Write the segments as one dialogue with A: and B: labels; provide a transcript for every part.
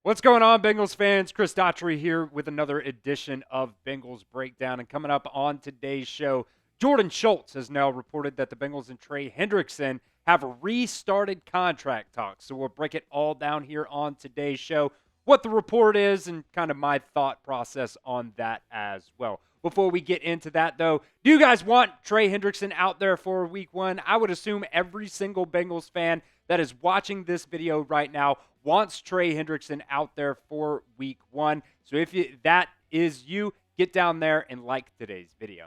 A: What's going on, Bengals fans? Chris Daughtery here with another edition of Bengals Breakdown. And coming up on today's show, Jordan Schultz has now reported that the Bengals and Trey Hendrickson have restarted contract talks. So we'll break it all down here on today's show, what the report is, and kind of my thought process on that as well. Before we get into that, though, do you guys want Trey Hendrickson out there for week one? I would assume every single Bengals fan that is watching this video right now wants Trey Hendrickson out there for week one. So if that is you, get down there and like today's video.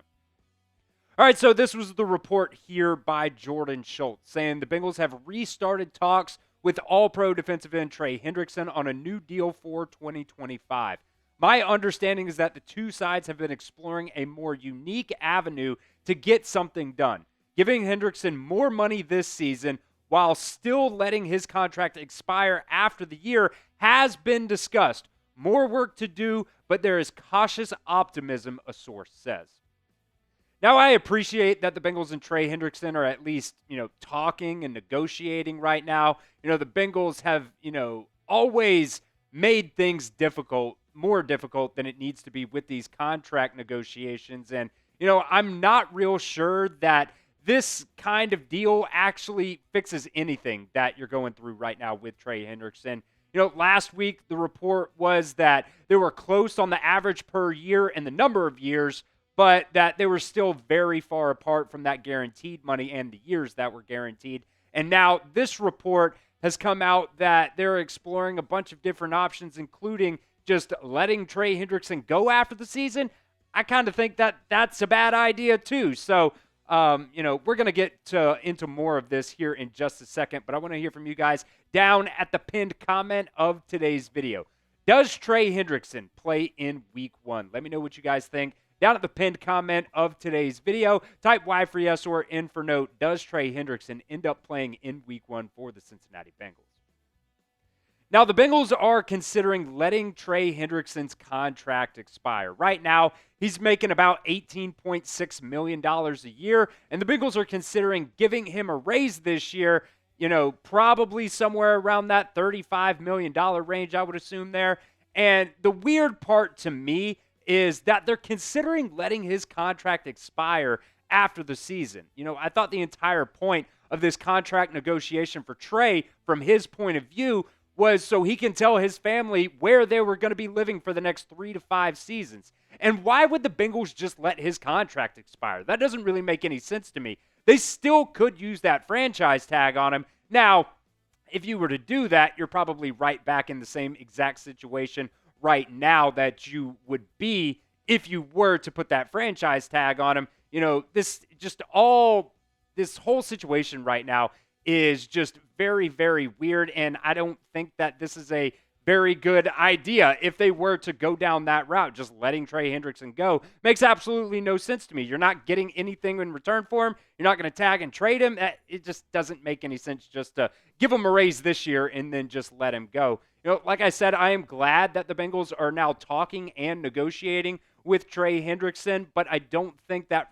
A: All right, so this was the report here by Jordan Schultz saying the Bengals have restarted talks with All-Pro defensive end Trey Hendrickson on a new deal for 2025. My understanding is that the two sides have been exploring a more unique avenue to get something done, giving Hendrickson more money this season while still letting his contract expire after the year has been discussed. More work to do, but there is cautious optimism, a source says. Now, I appreciate that the Bengals and Trey Hendrickson are at least, talking and negotiating right now. The Bengals have, always made things more difficult than it needs to be with these contract negotiations. And, I'm not real sure that this kind of deal actually fixes anything that you're going through right now with Trey Hendrickson. Last week, the report was that they were close on the average per year and the number of years, but that they were still very far apart from that guaranteed money and the years that were guaranteed. And now this report has come out that they're exploring a bunch of different options, including just letting Trey Hendrickson go after the season. I kind of think that that's a bad idea too. So, we're going to get into more of this here in just a second, but I want to hear from you guys down at the pinned comment of today's video. Does Trey Hendrickson play in week one? Let me know what you guys think down at the pinned comment of today's video. Type Y for yes or N for no. Does Trey Hendrickson end up playing in week one for the Cincinnati Bengals? Now, the Bengals are considering letting Trey Hendrickson's contract expire. Right now, he's making about $18.6 million a year, and the Bengals are considering giving him a raise this year, probably somewhere around that $35 million range, I would assume there. And the weird part to me is that they're considering letting his contract expire after the season. I thought the entire point of this contract negotiation for Trey, from his point of view, was so he can tell his family where they were going to be living for the next 3 to 5 seasons. And why would the Bengals just let his contract expire? That doesn't really make any sense to me. They still could use that franchise tag on him. Now, if you were to do that, you're probably right back in the same exact situation right now that you would be if you were to put that franchise tag on him. This whole situation right now is just very, very weird, and I don't think that this is a very good idea. If they were to go down that route, just letting Trey Hendrickson go makes absolutely no sense to me. You're not getting anything in return for him. You're not going to tag and trade him. It just doesn't make any sense just to give him a raise this year and then just let him go. Like I said, I am glad that the Bengals are now talking and negotiating with Trey Hendrickson, but I don't think that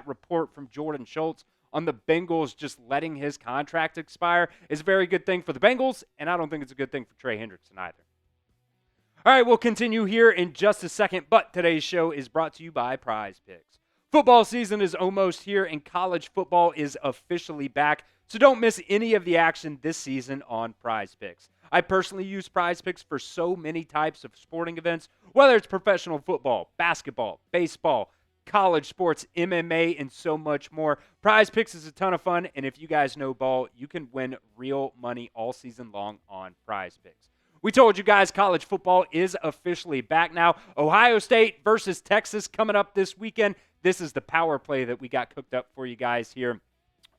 A: report from Jordan Schultz on the Bengals just letting his contract expire is a very good thing for the Bengals, and I don't think it's a good thing for Trey Hendrickson either. All right, we'll continue here in just a second, but today's show is brought to you by Prize Picks. Football season is almost here, and college football is officially back, so don't miss any of the action this season on Prize Picks. I personally use Prize Picks for so many types of sporting events, whether it's professional football, basketball, baseball, college sports, MMA, and so much more. Prize Picks is a ton of fun, and if you guys know ball, you can win real money all season long on Prize Picks. We told you guys college football is officially back now. Ohio State versus Texas coming up this weekend. This is the power play that we got cooked up for you guys here.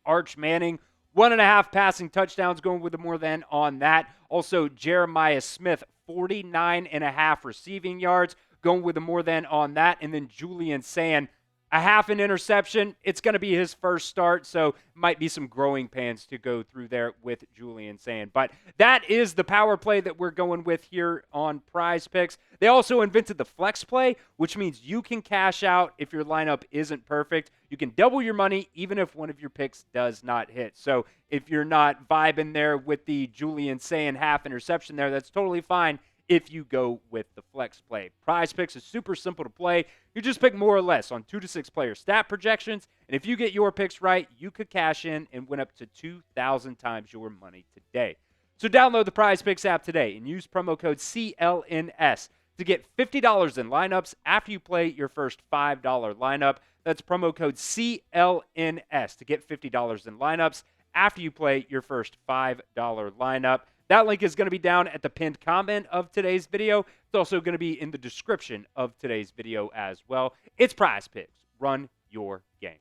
A: Arch Manning, 1.5 passing touchdowns, going with the more than on that. Also, Jeremiah Smith, 49.5 receiving yards, going with the more than on that. And then Julian Sand, a half an interception. It's going to be his first start, so might be some growing pains to go through there with Julian Sand. But that is the power play that we're going with here on Prize Picks. They also invented the flex play, which means you can cash out if your lineup isn't perfect. You can double your money even if one of your picks does not hit. So if you're not vibing there with the Julian Sand half interception there, that's totally fine. if you go with the flex play. Prize Picks is super simple to play. You just pick more or less on 2 to 6 player stat projections, and if you get your picks right, you could cash in and win up to 2,000 times your money today. So download the Prize Picks app today and use promo code CLNS to get $50 in lineups after you play your first $5 lineup. That's promo code CLNS to get $50 in lineups after you play your first $5 lineup. That link is going to be down at the pinned comment of today's video. It's also going to be in the description of today's video as well. It's Prize Picks. Run your game.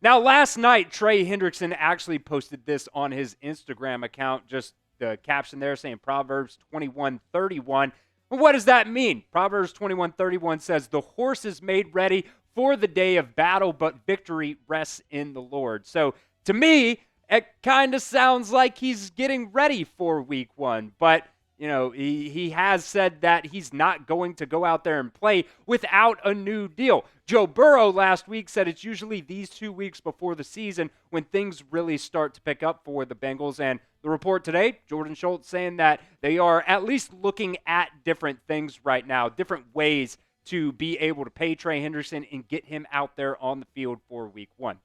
A: Now, last night, Trey Hendrickson actually posted this on his Instagram account, just the caption there saying Proverbs 21:31. What does that mean? Proverbs 21:31 says, "The horse is made ready for the day of battle, but victory rests in the Lord." So to me, it kind of sounds like he's getting ready for week one, but he has said that he's not going to go out there and play without a new deal. Joe Burrow last week said it's usually these 2 weeks before the season when things really start to pick up for the Bengals. And the report today, Jordan Schultz saying that they are at least looking at different things right now, different ways to be able to pay Trey Hendrickson and get him out there on the field for week one.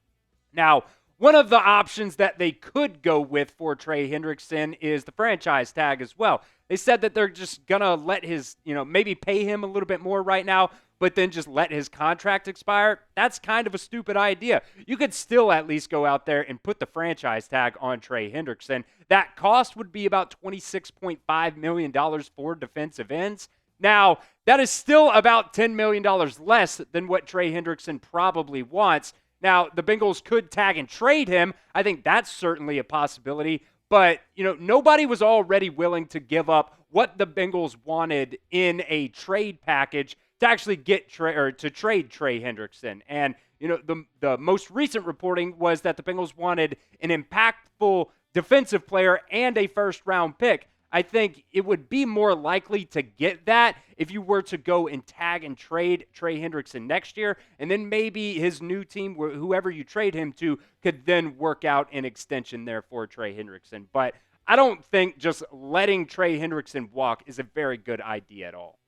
A: Now, one of the options that they could go with for Trey Hendrickson is the franchise tag as well. They said that they're just going to let his, maybe pay him a little bit more right now, but then just let his contract expire. That's kind of a stupid idea. You could still at least go out there and put the franchise tag on Trey Hendrickson. That cost would be about $26.5 million for defensive ends. Now, that is still about $10 million less than what Trey Hendrickson probably wants. Now, the Bengals could tag and trade him. I think that's certainly a possibility. But, nobody was already willing to give up what the Bengals wanted in a trade package to actually get to trade Trey Hendrickson. And, the most recent reporting was that the Bengals wanted an impactful defensive player and a first-round pick. I think it would be more likely to get that if you were to go and tag and trade Trey Hendrickson next year, and then maybe his new team, whoever you trade him to, could then work out an extension there for Trey Hendrickson. But I don't think just letting Trey Hendrickson walk is a very good idea at all.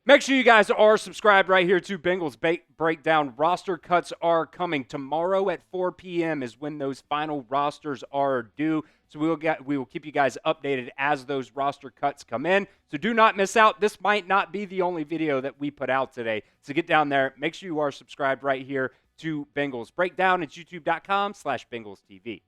A: Make sure you guys are subscribed right here to Bengals Breakdown. Roster cuts are coming. Tomorrow at 4 p.m. is when those final rosters are due. So we will keep you guys updated as those roster cuts come in. So do not miss out. This might not be the only video that we put out today. So get down there. Make sure you are subscribed right here to Bengals Breakdown. It's youtube.com/BengalsTV.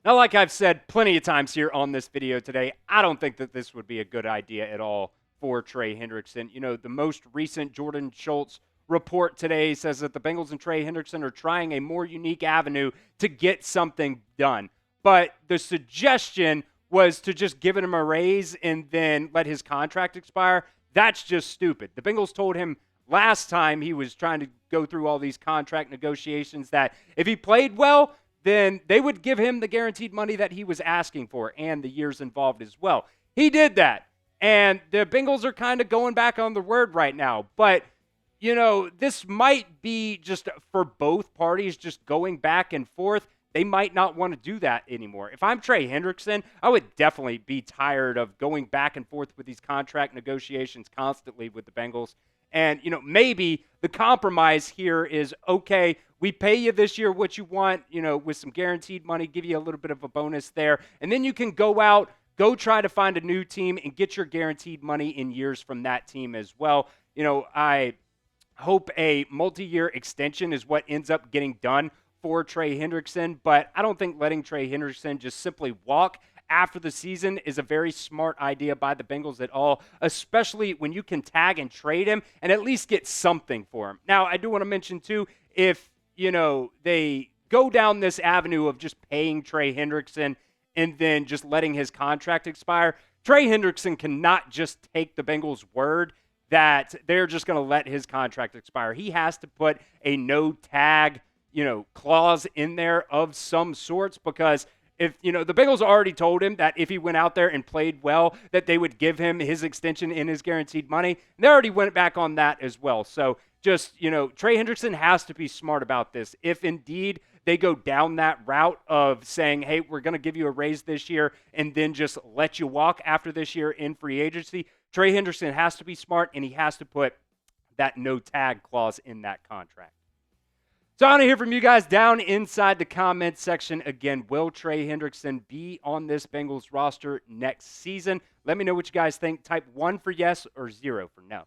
A: Now, like I've said plenty of times here on this video today, I don't think that this would be a good idea at all for Trey Hendrickson. The most recent Jordan Schultz report today says that the Bengals and Trey Hendrickson are trying a more unique avenue to get something done. But the suggestion was to just give him a raise and then let his contract expire. That's just stupid. The Bengals told him last time he was trying to go through all these contract negotiations that if he played well, then they would give him the guaranteed money that he was asking for and the years involved as well. He did that. And the Bengals are kind of going back on the word right now. But, this might be just for both parties just going back and forth. They might not want to do that anymore. If I'm Trey Hendrickson, I would definitely be tired of going back and forth with these contract negotiations constantly with the Bengals. And, maybe the compromise here is, okay, we pay you this year what you want, with some guaranteed money, give you a little bit of a bonus there. And then you can go out, go try to find a new team and get your guaranteed money in years from that team as well. I hope a multi-year extension is what ends up getting done for Trey Hendrickson, but I don't think letting Trey Hendrickson just simply walk after the season is a very smart idea by the Bengals at all, especially when you can tag and trade him and at least get something for him. Now, I do want to mention, too, if, they go down this avenue of just paying Trey Hendrickson and then just letting his contract expire, Trey Hendrickson cannot just take the Bengals' word that they're just going to let his contract expire. He has to put a no-tag, clause in there of some sorts, because If, the Bengals already told him that if he went out there and played well, that they would give him his extension and his guaranteed money. And they already went back on that as well. So just, Trey Hendrickson has to be smart about this. If indeed they go down that route of saying, hey, we're going to give you a raise this year and then just let you walk after this year in free agency, Trey Hendrickson has to be smart, and he has to put that no tag clause in that contract. So I want to hear from you guys down inside the comments section. Again, will Trey Hendrickson be on this Bengals roster next season? Let me know what you guys think. Type 1 for yes or 0 for no.